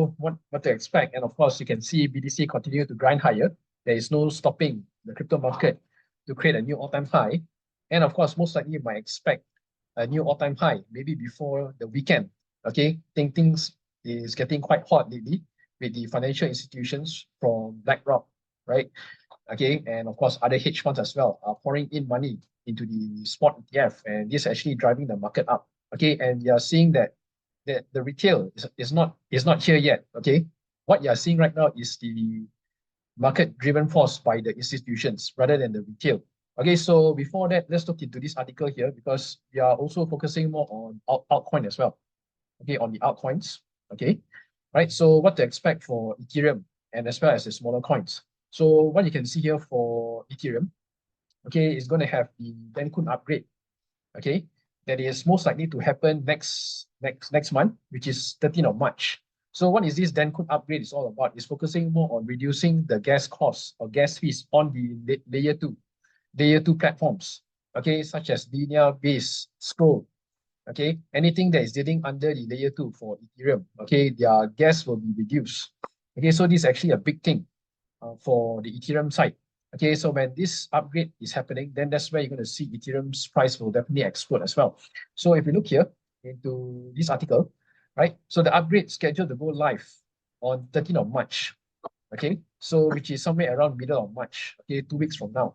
so what to expect? And of course, you can see BTC continue to grind higher. There is no stopping the crypto market to create a new all-time high. And of course, most likely you might expect a new all-time high, maybe before the weekend. Okay, things is getting quite hot lately with the financial institutions from BlackRock, right? Okay, and of course, other hedge funds as well are pouring in money into the spot ETF, and this is actually driving the market up. Okay, and you are seeing that the retail is not here yet. Okay, what you are seeing right now is the market driven force by the institutions rather than the retail. Okay, so before that, let's look into this article here because we are also focusing more on altcoin as well. Okay, on the altcoins. Okay, right. So what to expect for Ethereum and as well as the smaller coins. So what you can see here for Ethereum, okay, is going to have the Dencun upgrade. Okay, that is most likely to happen next month, which is 13th of March. So what is this Dencun upgrade is all about? It's focusing more on reducing the gas costs or gas fees on the layer two platforms, okay, such as linear-based scroll, okay, anything that is dealing under the layer 2 for Ethereum, okay, their gas will be reduced. Okay, so this is actually a big thing for the Ethereum side. Okay, so when this upgrade is happening, then that's where you're going to see Ethereum's price will definitely explode as well. So if you look here into this article, right, so the upgrade is scheduled to go live on 13th of March, okay, so which is somewhere around middle of March, okay, 2 weeks from now.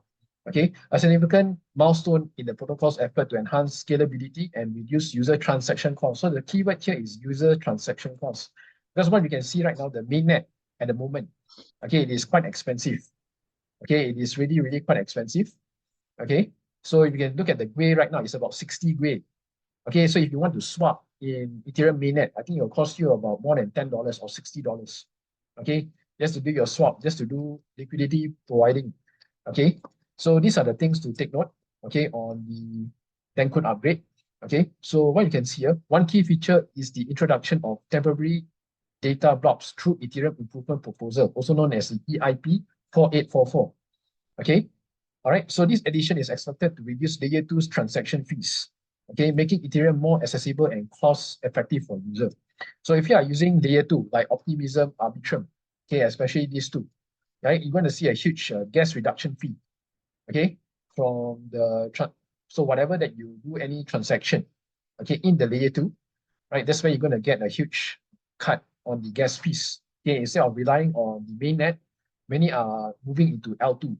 Okay, a significant milestone in the protocol's effort to enhance scalability and reduce user transaction costs. So the keyword here is user transaction costs. That's what we can see right now, the mainnet at the moment. Okay, it is quite expensive. Okay, it is really, really quite expensive. Okay, so if you can look at the GUI right now, it's about 60 GUI. Okay, so if you want to swap in Ethereum mainnet, I think it will cost you about more than $10 or $60. Okay, just to do your swap, just to do liquidity providing. Okay, so these are the things to take note, okay, on the Dencun upgrade. Okay, so what you can see here, one key feature is the introduction of temporary data blocks through Ethereum Improvement Proposal, also known as the EIP 4844. Okay, all right, so this addition is expected to reduce layer 2's transaction fees, okay, making Ethereum more accessible and cost-effective for users. So if you are using layer 2, like Optimism, Arbitrum, okay, especially these two, right, you're going to see a huge gas reduction fee. Okay, from the so whatever that you do any transaction, okay, in the layer 2, right, that's where you're going to get a huge cut on the gas fees. Okay, instead of relying on the mainnet, many are moving into L2.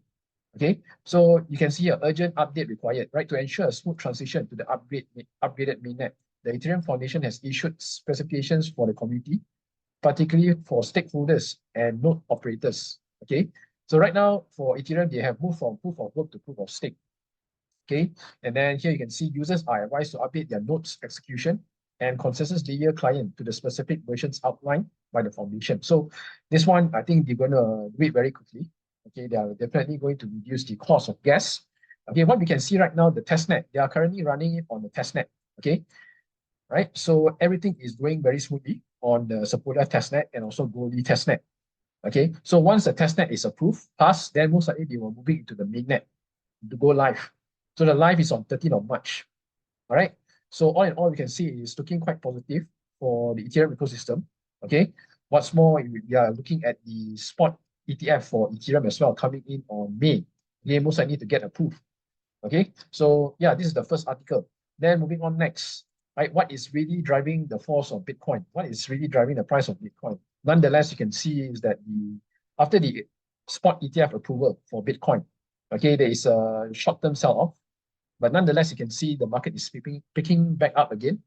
Okay, so you can see an urgent update required, right, to ensure a smooth transition to the upgraded mainnet. The Ethereum Foundation has issued specifications for the community, particularly for stakeholders and node operators. Okay, so right now for Ethereum, they have moved from proof of work to proof of stake. Okay, and then here you can see users are advised to update their nodes execution and consensus layer client to the specific versions outlined by the foundation. So this one, I think they're going to do it very quickly. Okay, they are definitely going to reduce the cost of gas. Okay, what we can see right now, the testnet, they are currently running it on the testnet. Okay, right, so everything is going very smoothly on the 𝗧𝗶𝗺𝗀 testnet and also 𝗀𝗀 testnet. Okay, so once the testnet is approved, passed, then most likely they will move it into the mainnet to go live. So the live is on 13th of March. All right, so all in all, we can see it's looking quite positive for the Ethereum ecosystem. Okay, what's more, we are looking at the spot ETF for Ethereum as well coming in on May. They most likely to get approved. Okay, so yeah, this is the first article. Then moving on next, right? What is really driving the force of Bitcoin? What is really driving the price of Bitcoin? Nonetheless, you can see is that after the spot ETF approval for Bitcoin, okay, there is a short-term sell-off, but nonetheless, you can see the market is picking back up again.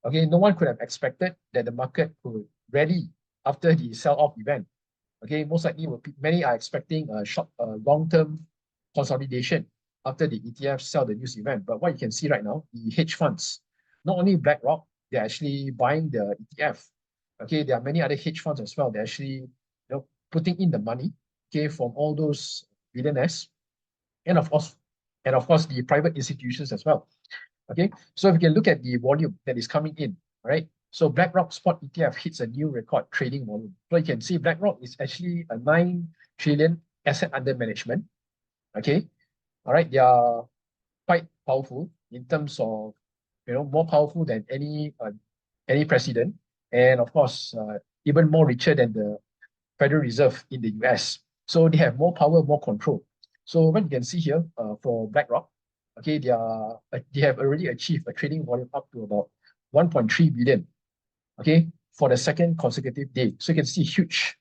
Okay, no one could have expected that the market could rally after the sell-off event. Okay, most likely, many are expecting a long-term consolidation after the ETF sell the news event. But what you can see right now, the hedge funds, not only BlackRock, they're actually buying the ETF. Okay, there are many other hedge funds as well. They're actually putting in the money, okay, from all those billionaires, and of course the private institutions as well. Okay, so if you can look at the volume that is coming in, right? So BlackRock spot ETF hits a new record trading volume. So you can see BlackRock is actually a 9 trillion asset under management. Okay, all right, they are quite powerful in terms of more powerful than any president. And of course, even more richer than the Federal Reserve in the US. So they have more power, more control. So what you can see here for BlackRock, okay, they have already achieved a trading volume up to about 1.3 billion, okay, for the second consecutive day. So you can see huge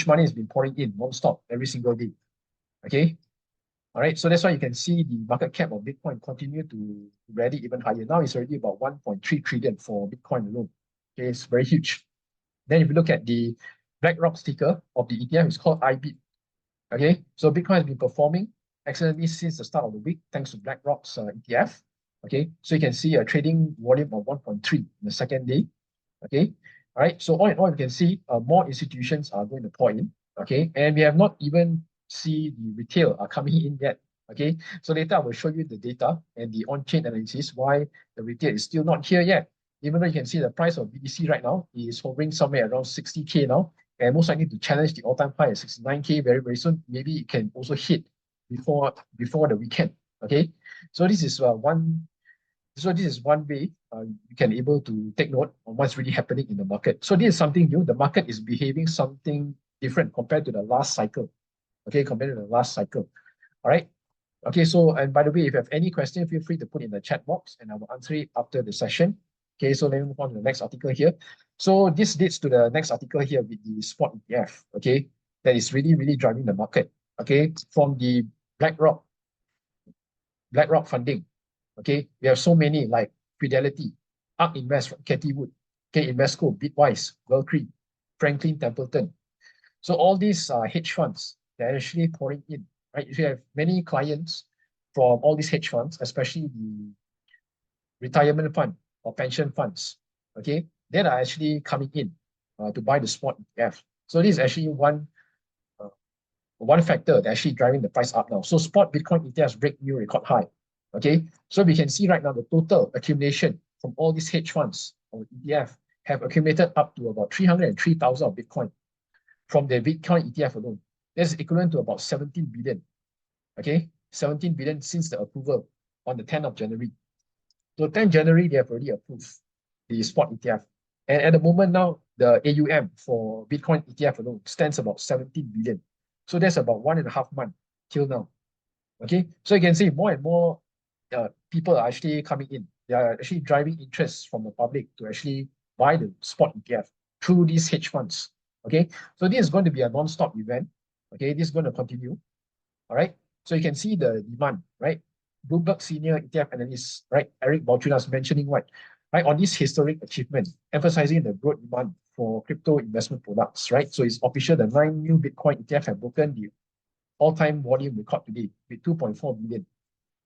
money has been pouring in non-stop every single day, okay. All right, so that's why you can see the market cap of Bitcoin continue to rally even higher. Now it's already about 1.3 trillion for Bitcoin alone. Okay, it's very huge. Then if you look at the BlackRock sticker of the ETF, it's called IBIT. Okay, so Bitcoin has been performing excellently since the start of the week, thanks to BlackRock's ETF. Okay, so you can see a trading volume of 1.3 in the second day. Okay, all right, so all in all, you can see more institutions are going to pour in. Okay, and we have not even see the retail are coming in yet. Okay, so later I will show you the data and the on-chain analysis why the retail is still not here yet. Even though you can see the price of BTC right now is hovering somewhere around 60K now, and most likely to challenge the all-time high at 69K very, very soon. Maybe it can also hit before the weekend. Okay, so this is one way you can able to take note on what's really happening in the market. So this is something new. The market is behaving something different compared to the last cycle. Okay, compared to the last cycle. All right. Okay, so, and by the way, if you have any question, feel free to put in the chat box and I will answer it after the session. Okay, so let me move on to the next article here. So this leads to the next article here with the spot ETF, okay, that is really, really driving the market, okay, from the BlackRock funding, okay. We have so many like Fidelity, ARK Invest from Cathie Wood, okay, Invesco, Bitwise, Well-Cree, Franklin Templeton. So all these hedge funds, they're actually pouring in, right? If you have many clients from all these hedge funds, especially the retirement fund or pension funds, okay, that are actually coming in to buy the spot ETF. So this is actually one factor that's actually driving the price up now. So spot Bitcoin ETFs break new record high, okay? So we can see right now the total accumulation from all these hedge funds or ETF have accumulated up to about 303,000 of Bitcoin from the Bitcoin ETF alone. That's equivalent to about 17 billion. Okay, 17 billion since the approval on the 10th of January. So 10th January, they have already approved the spot ETF. And at the moment now, the AUM for Bitcoin ETF alone stands about 17 billion. So that's about 1.5 months till now. Okay, so you can see more and more people are actually coming in. They are actually driving interest from the public to actually buy the spot ETF through these hedge funds. Okay, so this is going to be a non-stop event. Okay, this is going to continue. All right, so you can see the demand, right? Bloomberg senior ETF analyst, right, 𝗏𝗏𝗀𝗀 is mentioning what, right, on this historic achievement, emphasizing the broad demand for crypto investment products, right? So it's official, the 9 new Bitcoin ETF have broken the all-time volume record today with 2.4 billion.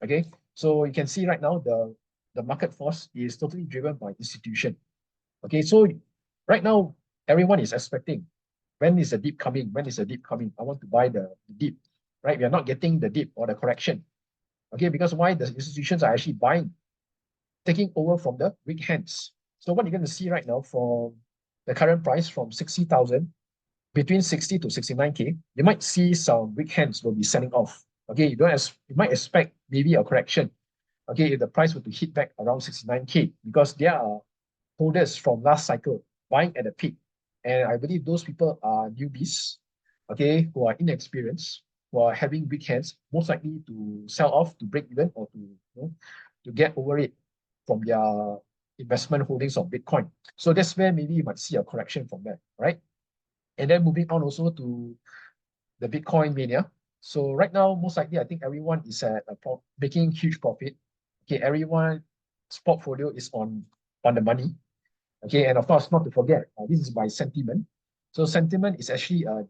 Okay, so you can see right now the market force is totally driven by institution. Okay, so right now everyone is expecting, when is the dip coming? When is the dip coming? I want to buy the dip, right? We are not getting the dip or the correction. Okay, because why? The institutions are actually buying, taking over from the weak hands. So what you're going to see right now for the current price from 60,000, between 60 to 69K, you might see some weak hands will be selling off. Okay, you might expect maybe a correction. Okay, if the price were to hit back around 69K, because there are holders from last cycle buying at the peak. And I believe those people are newbies, okay, who are inexperienced, who are having weak hands, most likely to sell off, to break even, or to get over it from their investment holdings of Bitcoin. So that's where maybe you might see a correction from there, right? And then moving on also to the Bitcoin mania. So right now, most likely, I think everyone is at making huge profit. Okay, everyone's portfolio is on the money. Okay, and of course, not to forget, this is by Santiment. So Santiment is actually a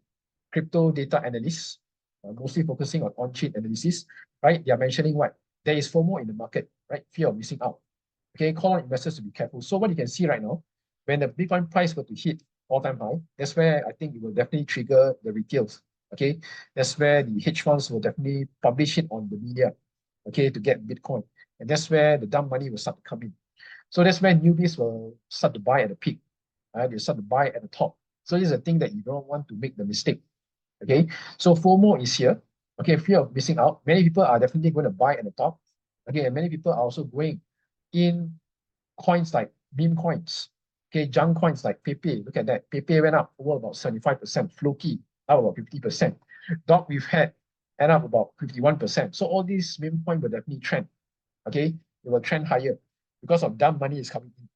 crypto data analyst, mostly focusing on on-chain analysis, right? They are mentioning what? There is FOMO in the market, right? Fear of missing out. Okay, call on investors to be careful. So what you can see right now, when the Bitcoin price were to hit all-time high, that's where I think it will definitely trigger the retails. Okay, that's where the hedge funds will definitely publish it on the media, okay, to get Bitcoin. And that's where the dumb money will start to come in. So that's where newbies will start to buy at the peak. They start to buy at the top. So this is a thing that you don't want to make the mistake. Okay, so FOMO is here. Okay, fear of missing out. Many people are definitely going to buy at the top. Okay, and many people are also going in coins like meme coins. Okay, junk coins like Pepe, look at that. Pepe went up over about 75%, Floki up about 50%. Dog we've had end up about 51%. So all these meme coins will definitely trend. Okay, it will trend higher because of dumb money is coming in.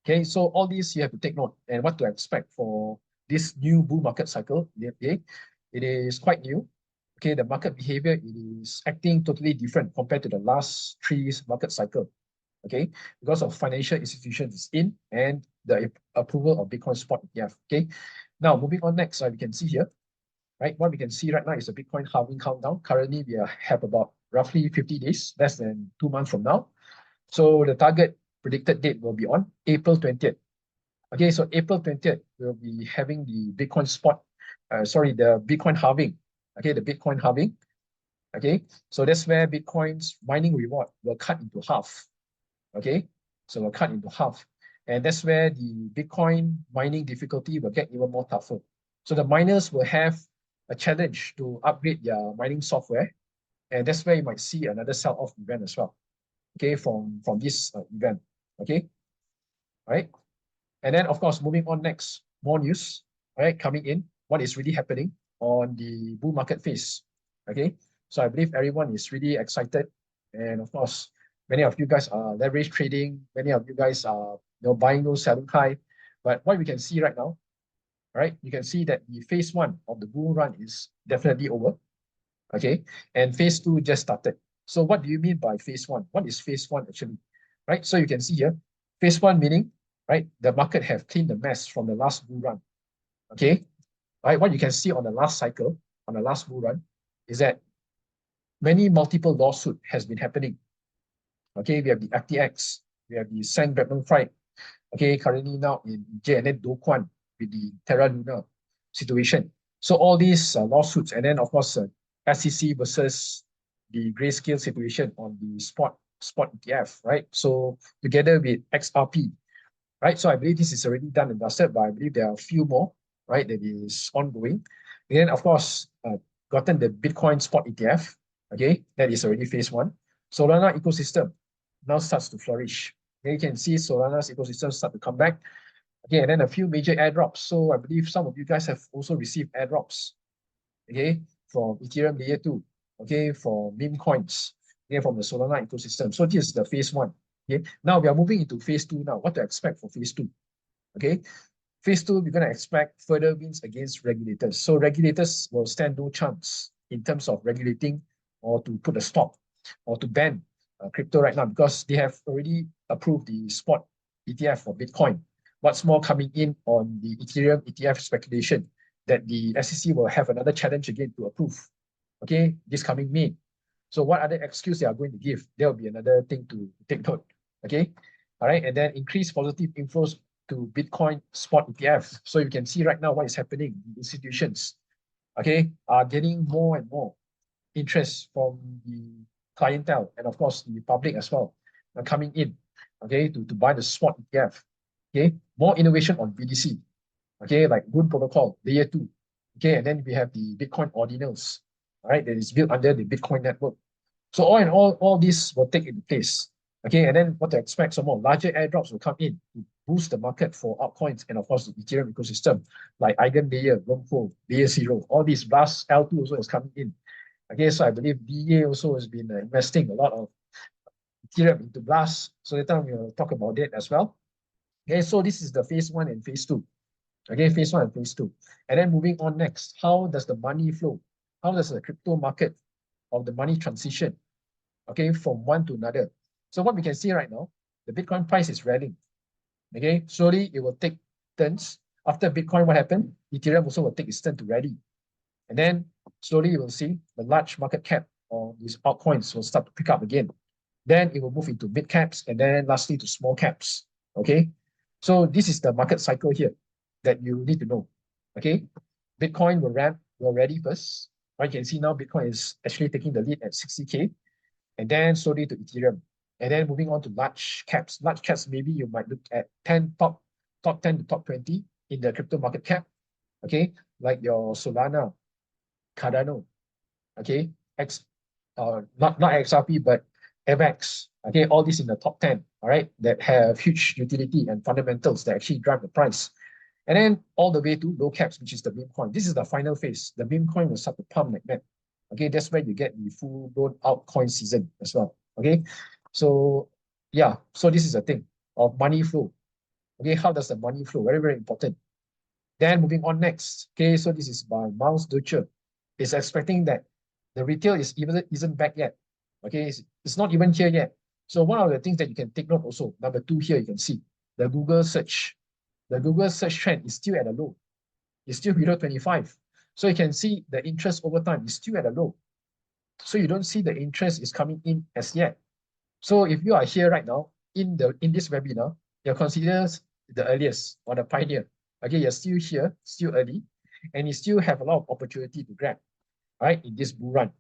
Okay, so all these you have to take note and what to expect for this new bull market cycle. Okay, it is quite new. Okay, the market behavior is acting totally different compared to the last 3 market cycle. Okay, because of financial institutions in and the approval of Bitcoin spot ETF. Okay, now moving on next, we can see here, right? What we can see right now is the Bitcoin halving countdown. Currently, we have about roughly 50 days, less than 2 months from now. So the target predicted date will be on April 20th. Okay, so April 20th, we'll be having the Bitcoin spot, the Bitcoin halving. Okay, the Bitcoin halving. Okay, so that's where Bitcoin's mining reward will cut into half. Okay, so we'll cut into half. And that's where the Bitcoin mining difficulty will get even more tougher. So the miners will have a challenge to upgrade their mining software. And that's where you might see another sell-off event as well. Okay, from this event. Okay, all right. And then, of course, moving on next, more news, all right, coming in, what is really happening on the bull market phase. Okay, so I believe everyone is really excited. And of course, many of you guys are leverage trading. Many of you guys are buying low, selling high. But what we can see right now, right? You can see that the phase 1 of the bull run is definitely over. Okay, and phase 2 just started. So what do you mean by phase 1? What is phase 1 actually? Right? So you can see here, phase 1 meaning, right, the market have cleaned the mess from the last bull run. Okay, right? What you can see on the last cycle, on the last bull run, is that multiple lawsuits has been happening. Okay, we have the FTX, we have the 𝗧𝗶𝗺𝗀𝗀𝘀. Okay, currently now in Dencun with the Terra Luna situation. So all these lawsuits, and then of course SEC versus the grayscale situation on the spot ETF, right? So together with XRP, right? So I believe this is already done and dusted, but I believe there are a few more, right, that is ongoing. And then of course, gotten the Bitcoin spot ETF, okay, that is already phase 1. Solana ecosystem now starts to flourish. Okay, you can see Solana's ecosystem start to come back. Okay, and then a few major airdrops. So I believe some of you guys have also received airdrops, okay, from Ethereum layer 2, okay, for meme coins, okay, from the Solana ecosystem. So this is the phase 1. Okay, now we are moving into phase 2 now. What to expect for phase 2? Okay, phase 2, we're going to expect further wins against regulators. So regulators will stand no chance in terms of regulating or to put a stop or to ban crypto right now because they have already approved the spot ETF for Bitcoin. What's more, coming in on the Ethereum ETF speculation that the SEC will have another challenge again to approve, okay, this coming May. So what other excuse they are going to give? There will be another thing to take note, okay? All right, and then increase positive inflows to Bitcoin spot ETF. So you can see right now what is happening. The institutions, okay, are getting more and more interest from the clientele and of course the public as well coming in, okay, to buy the spot ETF. Okay, more innovation on BTC, okay, like Rune Protocol, layer 2, okay, and then we have the Bitcoin ordinals, all right, that is built under the Bitcoin network. So all in all this will take into place, okay, and then what to expect, some more larger airdrops will come in to boost the market for altcoins and of course the Ethereum ecosystem, like Eigenlayer, Rumble, Layer 0, all these Blast L2 also is coming in. Okay, so I believe DA also has been investing a lot of Ethereum into Blast, so later we'll talk about it as well. Okay, so this is the phase 1 and phase 2. Okay, phase 1 and phase 2. And then moving on next, how does the money flow? How does the crypto market of the money transition, okay, from one to another? So what we can see right now, the Bitcoin price is rallying. Okay, slowly it will take turns. After Bitcoin, what happened? Ethereum also will take its turn to rally. And then slowly you will see the large market cap of these altcoins will start to pick up again. Then it will move into mid caps and then lastly to small caps. Okay, so this is the market cycle here that you need to know. Okay, Bitcoin will ramp, will ready first. Right, you can see now Bitcoin is actually taking the lead at 60K, and then slowly to Ethereum, and then moving on to large caps. Large caps, maybe you might look at top 10 to top 20 in the crypto market cap. Okay, like your Solana, Cardano, okay, not XRP, but AVAX, okay, all these in the top 10, all right, that have huge utility and fundamentals that actually drive the price. And then all the way to low caps, which is the meme coin. This is the final phase. The meme coin will start to pump like that. Okay, that's where you get the full blown out coin season as well. Okay, so yeah, so this is the thing of money flow. Okay, how does the money flow? Very, very important. Then moving on next. Okay, so this is by 𝗧𝗶𝗺𝗀𝘀. It's expecting that the retail isn't back yet. Okay, it's not even here yet. So one of the things that you can take note also, number 2 here, you can see the Google search. The Google search trend is still at a low. It's still below 25. So you can see the interest over time is still at a low. So you don't see the interest is coming in as yet. So if you are here right now in this webinar, you're considered the earliest or the pioneer. Okay, you're still here, still early, and you still have a lot of opportunity to grab, right, in this bull run.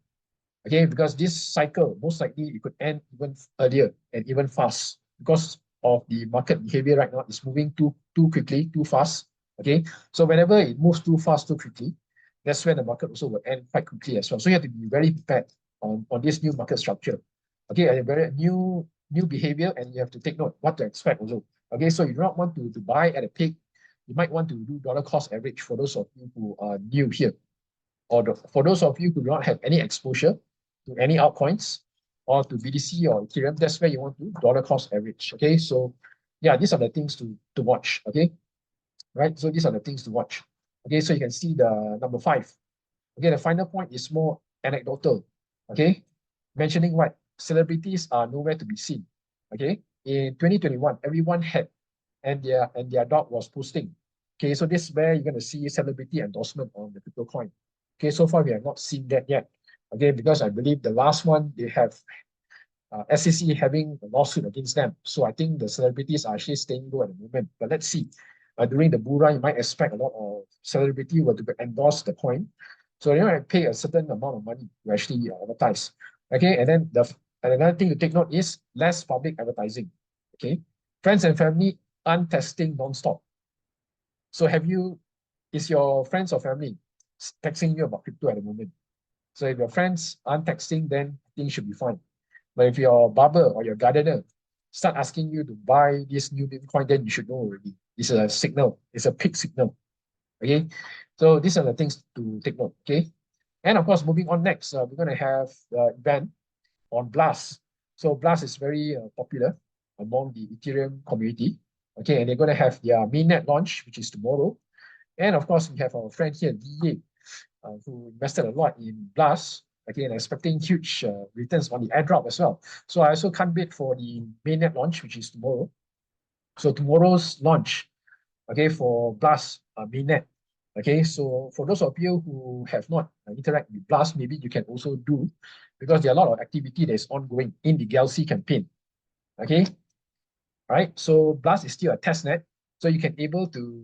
Okay, because this cycle, most likely it could end even earlier and even fast because of the market behavior right now is moving too quickly, too fast. Okay, so whenever it moves too fast, too quickly, that's when the market also will end quite quickly as well. So you have to be very prepared on this new market structure. Okay, a very new behavior, and you have to take note what to expect also. Okay, so you do not want to buy at a peak. You might want to do dollar cost average for those of you who are new here, or for those of you who do not have any exposure to any altcoins or to BTC or Ethereum. That's where you want to dollar cost average. Okay, so yeah, these are the things to watch. Okay, right. So these are the things to watch. Okay, so you can see the number 5. Okay, the final point is more anecdotal. Okay, mentioning what celebrities are nowhere to be seen. Okay, in 2021, everyone had and their dog was posting. Okay, so this is where you're going to see celebrity endorsement on the crypto coin. Okay, so far we have not seen that yet. Okay, because I believe the last one they have SEC having a lawsuit against them. So I think the celebrities are actually staying low at the moment. But let's see. During the bull run, you might expect a lot of celebrity were to endorse the coin. So you might pay a certain amount of money to actually advertise. Okay, and then another thing to take note is less public advertising. Okay, friends and family aren't testing non-stop. So is your friends or family texting you about crypto at the moment? So if your friends aren't texting, then things should be fine. But if your barber or your gardener start asking you to buy this new Bitcoin, then you should know already. It's a signal. It's a peak signal. Okay, so these are the things to take note. Okay, and of course, moving on next, we're going to have event on Blast. So Blast is very popular among the Ethereum community. Okay, and they're going to have their mainnet launch, which is tomorrow. And of course, we have our friend here, DA, who invested a lot in Blast. Okay, and expecting huge returns on the airdrop as well. So I also can't wait for the mainnet launch, which is tomorrow. So tomorrow's launch, okay, for Blast mainnet. Okay, so for those of you who have not interacted with Blast, maybe you can also do, because there are a lot of activity that is ongoing in the 𝗀𝘃 campaign. Okay, right. So Blast is still a testnet, so you can able to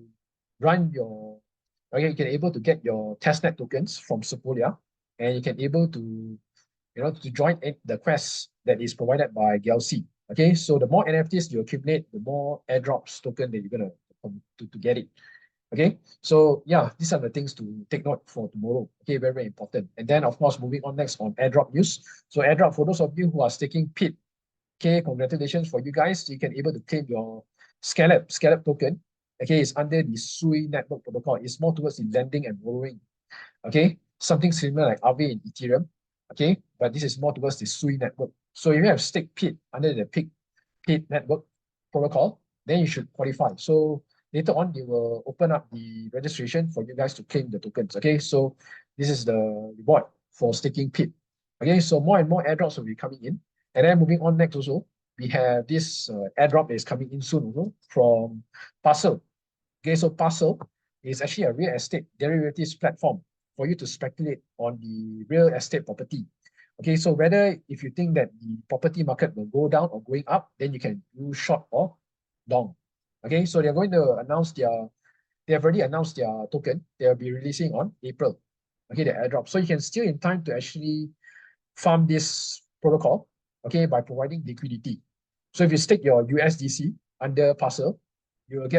run your, okay, you can able to get your testnet tokens from 𝗧𝗶𝗺𝗀𝘀, and you can able to, to join the quest that is provided by 𝗀𝘃. Okay, so the more NFTs you accumulate, the more airdrops token that you're gonna to get it. Okay, so yeah, these are the things to take note for tomorrow. Okay, very, very important. And then of course, moving on next on airdrop news. So airdrop, for those of you who are staking PIT, okay, congratulations for you guys. You can able to claim your 𝗧𝗶𝗺𝗀𝘀 token. Okay, it's under the 𝗧𝗶 network protocol. It's more towards the lending and borrowing. Okay, something similar like Aave in Ethereum. Okay, but this is more towards the 𝗧𝗶 network. So if you have stake PIT under the PIT network protocol, then you should qualify. So later on, they will open up the registration for you guys to claim the tokens. Okay, so this is the reward for staking PIT. Okay, so more and more airdrops will be coming in. And then moving on next also, we have this airdrop that is coming in soon also from Parcel. Okay, so Parcel is actually a real estate derivatives platform for you to speculate on the real estate property. Okay, so whether if you think that the property market will go down or going up, then you can do short or long. Okay, so they're going to announce they have already announced their token. They'll be releasing on April. Okay, the airdrop. So you can still in time to actually farm this protocol, okay, by providing liquidity. So if you stake your USDC under Parcel, you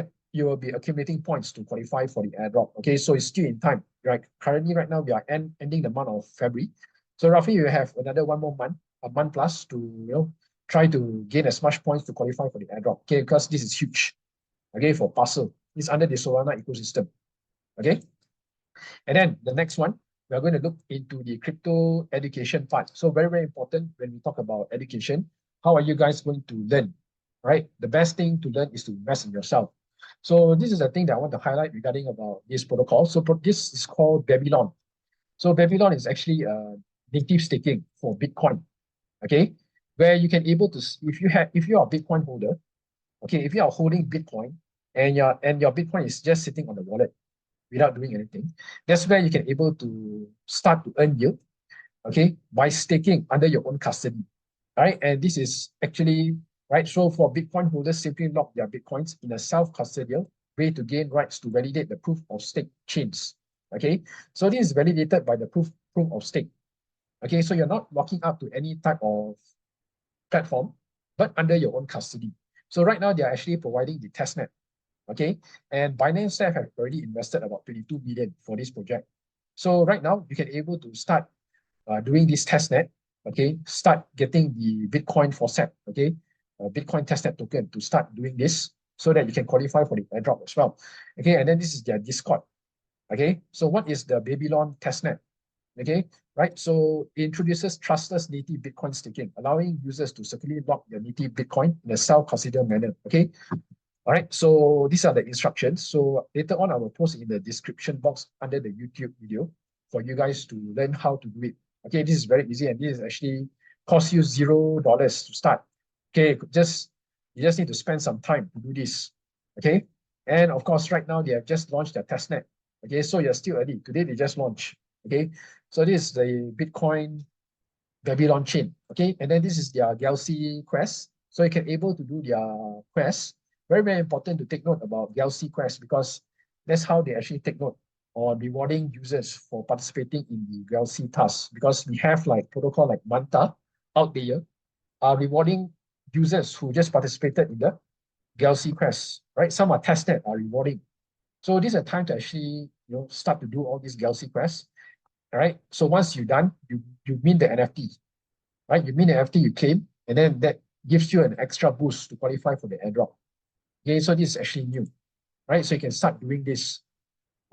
will be accumulating points to qualify for the airdrop. Okay, so it's still in time. Right? Currently, right now, we are ending the month of February. So roughly you have another 1 more month, a month plus to try to gain as much points to qualify for the airdrop. Okay, because this is huge. Okay, for parcel. It's under the Solana ecosystem. Okay. And then the next one, we are going to look into the crypto education part. So very, very important when we talk about education. How are you guys going to learn? Right? The best thing to learn is to invest in yourself. So this is the thing that I want to highlight regarding about this protocol. So this is called Babylon. So Babylon is actually native staking for Bitcoin. Okay, where you can able to, if you are a Bitcoin holder, okay, if you are holding Bitcoin and your Bitcoin is just sitting on the wallet without doing anything, that's where you can able to start to earn yield, okay, by staking under your own custody, right? And this is actually, right, so for Bitcoin holders, simply lock their Bitcoins in a self-custodial way to gain rights to validate the proof of stake chains, okay? So this is validated by the proof of stake, okay? So you're not locking up to any type of platform, but under your own custody. So right now, they're actually providing the testnet, okay? And BINANCE staff have already invested about 22 million for this project. So right now, you can able to start doing this testnet, okay? Start getting the Bitcoin faucet, okay? Bitcoin testnet token to start doing this so that you can qualify for the airdrop as well, okay? And then this is their Discord, okay? So what is the Babylon testnet? Okay, right? So it introduces trustless native Bitcoin staking, allowing users to securely lock their native Bitcoin in a self-custodial manner. Okay, all right. So these are the instructions. So later on, I will post in the description box under the YouTube video for you guys to learn how to do it. Okay, this is very easy, and this is actually cost you $0 to start. Okay, you just need to spend some time to do this. Okay, and of course, right now they have just launched their testnet. Okay, so you're still early. Today they just launched. Okay, so this is the Bitcoin Babylon chain. Okay, and then this is their 𝗀𝗧𝗶𝗺𝗀𝘀 quest. So you can able to do their quest. Very, very important to take note about 𝗀𝗀𝗶𝗀𝗀 quest, because that's how they actually take note on rewarding users for participating in the 𝗀𝗀𝗶𝗀𝗀 task. Because we have like protocol like Manta out there rewarding users who just participated in the 𝗀𝗀𝗶𝗀𝗀 quest, right? Some are testnet are rewarding. So this is a time to actually start to do all these 𝗀𝗀𝗶𝗀𝗀 quests. All right. So once you're done, you mint the NFT, right? You mint the NFT, you claim, and then that gives you an extra boost to qualify for the airdrop. Okay, so this is actually new, right? So you can start doing this.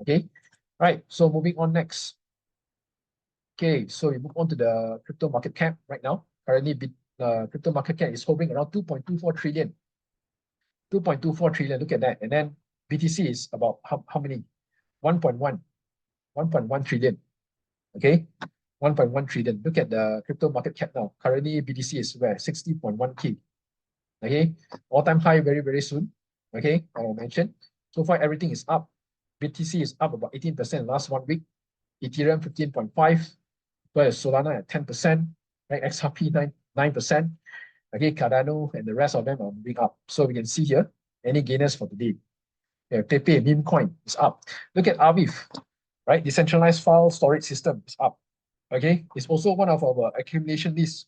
Okay, right. So moving on next. Okay, so we move on to the crypto market cap right now. Currently, crypto market cap is hovering around 2.24 trillion. 2.24 trillion. Look at that. And then BTC is about how many? 1.1 trillion. Okay, 1.1 trillion. Look at the crypto market cap now. Currently, BTC is where? 60.1K. Okay, all-time high very, very soon. Okay, I mentioned. So far, everything is up. BTC is up about 18% last 1 week. Ethereum 15.5%. Whereas Solana at 10%. Right, XRP 9%. Okay, Cardano and the rest of them are moving up. So we can see here any gainers for today. Yeah, Pepe meme coin is up. Look at Aviv. Right, decentralized file storage system is up. Okay, it's also one of our accumulation lists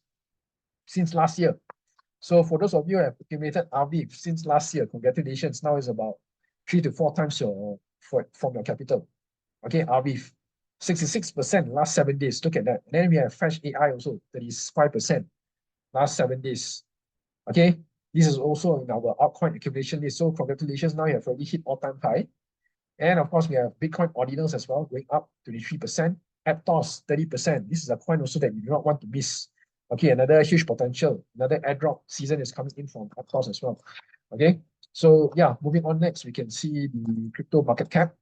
since last year. So for those of you who have accumulated Aviv since last year, congratulations. Now it's about 3 to 4 times from your capital. Okay, Aviv, 66% last 7 days. Look at that. And then we have Fetch AI also, 35% last 7 days. Okay, this is also in our altcoin accumulation list. So congratulations, now you have already hit all-time high. And of course, we have Bitcoin ordinals as well, going up 23%. Aptos, 30%. This is a coin also that you do not want to miss. Okay, another huge potential. Another airdrop season is coming in from Aptos as well. Okay, so yeah, moving on next, we can see the crypto market cap.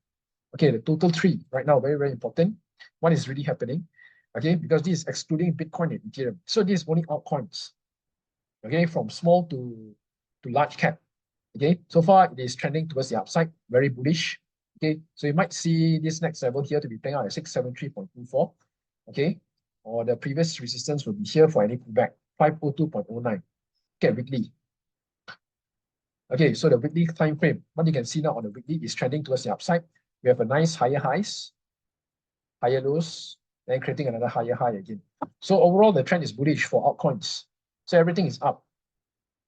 Okay, the total tree right now, very, very important. What is really happening? Okay, because this is excluding Bitcoin and Ethereum. So this is only altcoins. Okay, from small to large cap. Okay, so far it is trending towards the upside, very bullish. Okay, so you might see this next level here to be playing out at 673.24. Okay, or the previous resistance will be here for any pullback, 502.09. Okay, weekly. Okay, so the weekly time frame, what you can see now on the weekly is trending towards the upside. We have a nice higher highs, higher lows, then creating another higher high again. So overall, the trend is bullish for altcoins. So everything is up.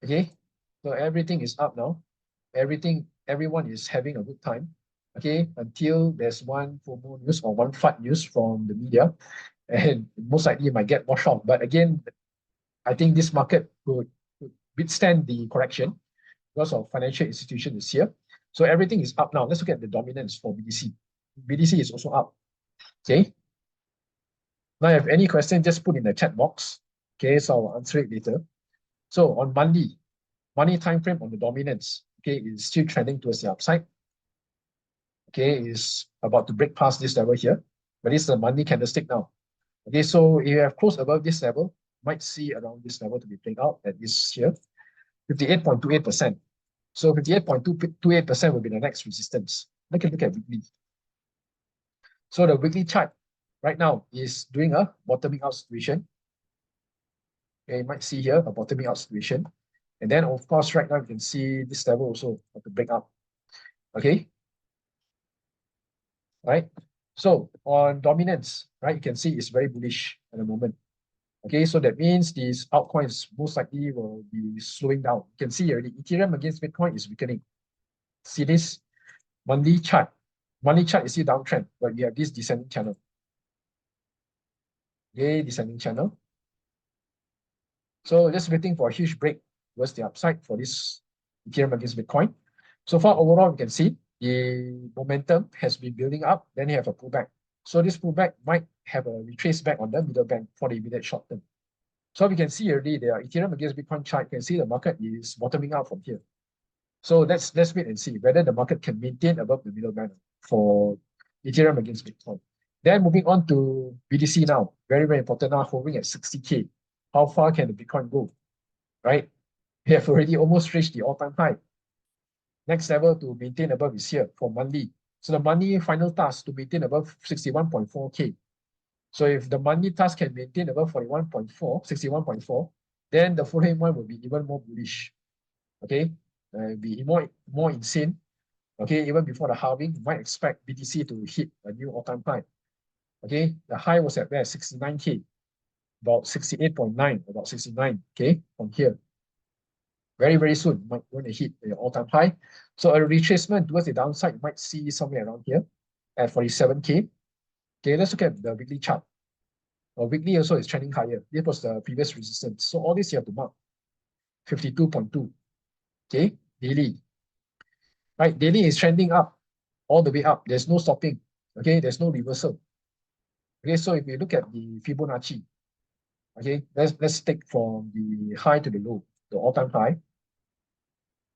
Okay, so everything is up now. Everyone is having a good time. Okay, until there's one FOMO news or one FUD news from the media, and most likely you might get washed off. But again, I think this market would withstand the correction because of financial institution is here. So everything is up now. Let's look at the dominance for BTC. BTC is also up. Okay. Now, if you have any question, just put in the chat box. Okay, so I'll answer it later. So on money time frame on the dominance, okay, is still trending towards the upside. Okay, is about to break past this level here, but this is a monthly candlestick now. Okay, so if you have closed above this level, might see around this level to be playing out at this here, 58.28%. So 58.28% will be the next resistance. Look at weekly. So the weekly chart right now is doing a bottoming out situation. Okay, you might see here a bottoming out situation. And then of course, right now you can see this level also have to break up. Okay. Right. So on dominance, right, you can see it's very bullish at the moment. Okay, so that means these altcoins most likely will be slowing down. You can see already Ethereum against Bitcoin is weakening. See this monthly chart. Monthly chart is still downtrend, but we have this descending channel. Okay, descending channel. So just waiting for a huge break towards the upside for this Ethereum against Bitcoin. So far overall, you can see the momentum has been building up, then you have a pullback. So this pullback might have a retrace back on the middle band for the immediate short term. So we can see already there, Ethereum against Bitcoin chart, you can see the market is bottoming out from here. So let's wait and see whether the market can maintain above the middle band for Ethereum against Bitcoin. Then moving on to BTC now, very, very important now, hovering at 60K. How far can the Bitcoin go, right? We have already almost reached the all-time high. Next level to maintain above is here for monthly. So the monthly final task to maintain above 61.4K. So if the monthly task can maintain above 61.4, then the following one will be even more bullish. Okay, be more insane. Okay, even before the halving, you might expect BTC to hit a new all-time high. Okay, the high was at where? 69K, about 68.9, about 69. Okay, from here. Very, very soon, might going to hit the all-time high. So a retracement towards the downside, you might see somewhere around here at 47K. Okay, let's look at the weekly chart. Weekly also is trending higher. This was the previous resistance. So all this you have to mark. 52.2. Okay, daily. Right, daily is trending up, all the way up. There's no stopping. Okay, there's no reversal. Okay, so if you look at the Fibonacci, okay, let's take from the high to the low, the all-time high.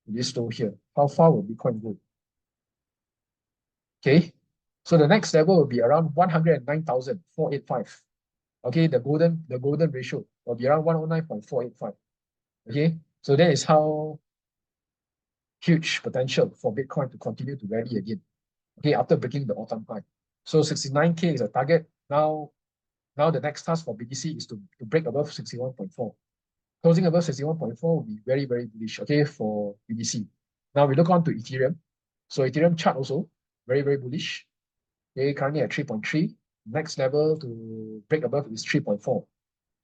This low here. How far will Bitcoin go? Okay, so the next level will be around 109,485. Okay, the golden ratio will be around 109.485. Okay, so that is how huge potential for Bitcoin to continue to rally again. Okay, after breaking the all-time high. So 69K is a target. Now the next task for BTC is to break above 61.4. Closing above 61.4 will be very, very bullish, okay, for BTC. Now we look on to Ethereum. So Ethereum chart also very, very bullish. Okay, currently at 3.3. Next level to break above is 3.4.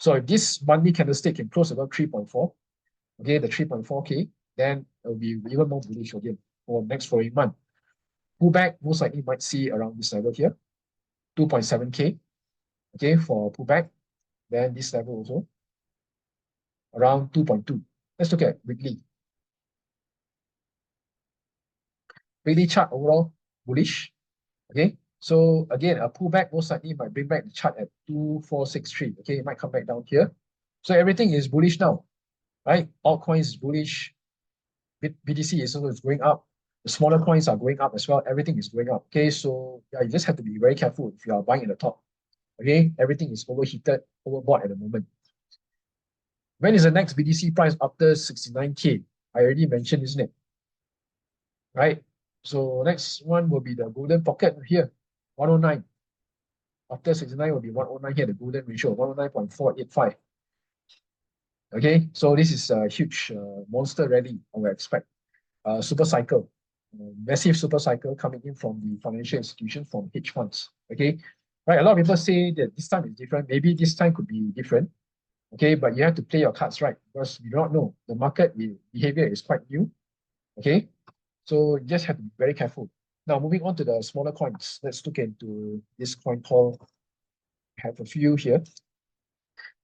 So if this monthly candlestick can close above 3.4, okay, the 3.4K, then it will be even more bullish again for next following month. Pullback, most likely might see around this level here, 2.7K, okay, for pullback. Then this level also, around 2.2. Let's look at weekly. Weekly chart overall, bullish, okay. So again, a pullback most likely might bring back the chart at 2463, okay, it might come back down here. So everything is bullish now, right? Altcoins is bullish, BTC is also going up. The smaller coins are going up as well. Everything is going up. Okay, so yeah, you just have to be very careful if you are buying at the top. Okay, everything is overheated, overbought at the moment. When is the next BTC price after 69K? I already mentioned, isn't it? Right. So next one will be the golden pocket here, 109. After 69 will be 109 here, the golden ratio, 109.485. Okay, so this is a huge monster rally I would expect. Super cycle, massive super cycle coming in from the financial institution, from hedge funds. Okay, right. A lot of people say that this time is different. Maybe this time could be different. Okay, but you have to play your cards right because you don't know. The market behavior is quite new. Okay, so you just have to be very careful. Now moving on to the smaller coins. Let's look into this coin called. I have a few here.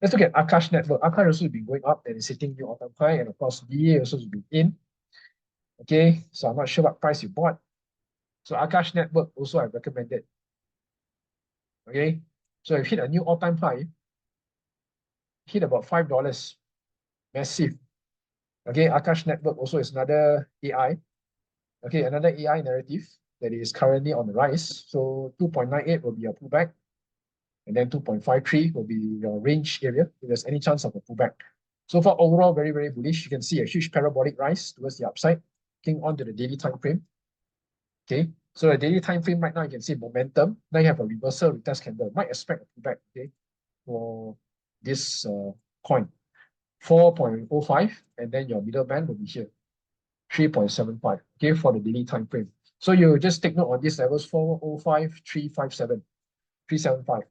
Let's look at Akash network. Akash also has been going up and is hitting new all-time high, and of course DA also has been in. Okay, so I'm not sure what price you bought. So Akash network also I recommended. Okay, so if hit a new all-time high, hit about $5, massive. Okay, Akash network also is another AI. Okay, another AI narrative that is currently on the rise. So 2.98 will be a pullback, and then 2.53 will be your range area if there's any chance of a pullback. So far, overall, very, very bullish. You can see a huge parabolic rise towards the upside, looking onto the daily time frame. Okay, so the daily time frame right now, you can see momentum. Now you have a reversal retest candle. Might expect a pullback, okay, for this coin. 4.05, and then your middle band will be here, 3.75, okay, for the daily time frame. So you just take note on these levels, 405, 357, 375,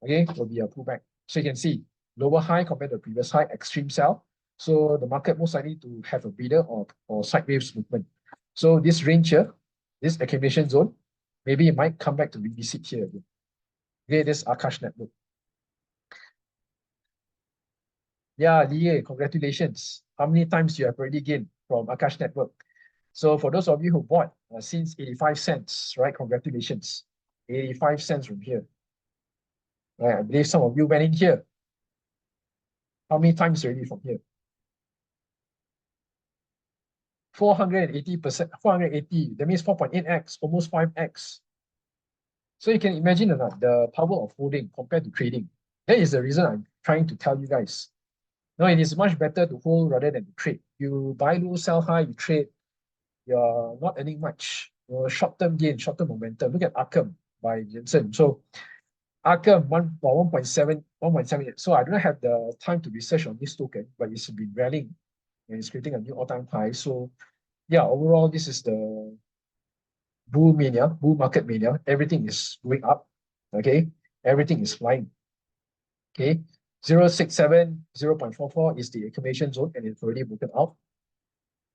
okay, will be a pullback. So you can see lower high compared to the previous high, extreme sell. So the market most likely to have a breather or sideways movement. So this range here, this accumulation zone, maybe it might come back to revisit here again. Okay, this Akash network. Yeah, Lee, congratulations. How many times you have already gained from Akash network? So for those of you who bought since 85 cents, right? Congratulations. 85 cents from here. Right, I believe some of you went in here. How many times already from here? 480%, 480. That means 4.8x, almost 5x. So you can imagine the power of holding compared to trading. That is the reason I'm trying to tell you guys. No, it is much better to hold rather than to trade. You buy low, sell high, you trade, you're not earning much. Short-term gain, short-term momentum. Look at Arkham by Dencun. So Arkham 1.7, 1.78. So I don't have the time to research on this token, but it's been rallying and it's creating a new all-time high. So yeah, overall, this is the bull mania, bull market mania. Everything is going up. Okay, everything is flying. Okay, 0.67, 0.44 is the accumulation zone, and it's already broken out.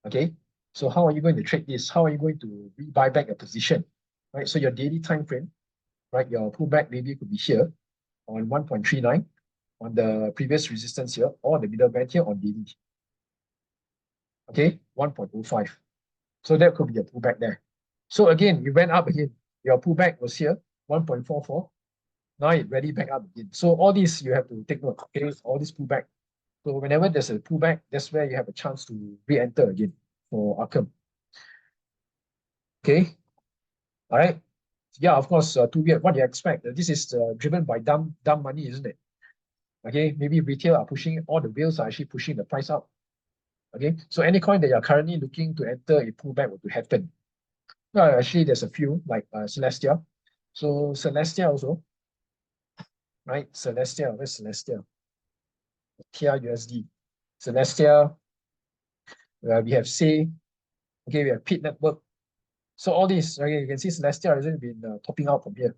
Okay, so how are you going to trade this? How are you going to buy back a position? Right, so your daily time frame, right, your pullback maybe could be here on 1.39 on the previous resistance here, or the middle band here on daily. Okay, 1.05. So that could be a pullback there. So again, it went up again. Your pullback was here, 1.44. Now it ready back up again. So all these you have to take note. Okay, all this pullback. So whenever there's a pullback, that's where you have a chance to re-enter again for Arkham. Okay. All right. Yeah, of course, too weird. What do you expect? This is driven by dumb money, isn't it? Okay, maybe retail are pushing, all the whales are actually pushing the price up. Okay, so any coin that you're currently looking to enter a pullback will happen. Well, actually, there's a few like Celestia. So Celestia also, right? Celestia, where's Celestia? TRUSD. Celestia, we have Say, okay, we have Pit Network. So all these, okay, you can see Celestia hasn't been topping out from here.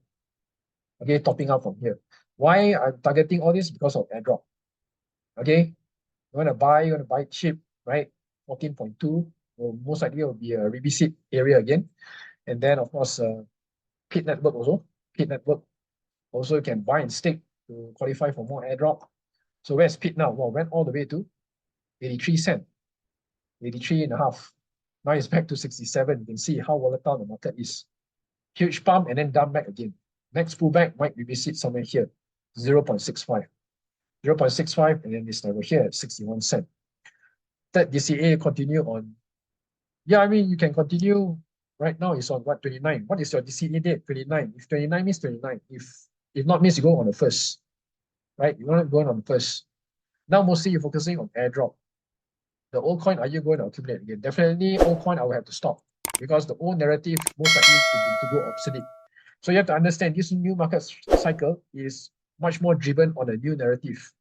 Okay, topping out from here. Why I'm targeting all this? Because of Airdrop. Okay, you want to buy cheap, right? 14.2 will most likely will be a revisit area again. And then of course, Pit Network also. Pit Network also you can buy and stake to qualify for more Airdrop. So where's Pit now? Well, went all the way to 83 cents, 83.5. Now it's back to 67. You can see how volatile the market is. Huge pump and then dump back again. Next pullback might revisit somewhere here, 0.65. 0.65, and then this level here at 61 cents. That DCA continue on. Yeah, I mean, you can continue. Right now it's on what, 29. What is your DCA date? 29. If 29 means 29. If not means you go on the first. Right? You want to go on the first. Now mostly you're focusing on Airdrop. The old coin, are you going to accumulate again? Definitely old coin I will have to stop because the old narrative most likely to go obsolete. So you have to understand this new market cycle is much more driven on a new narrative.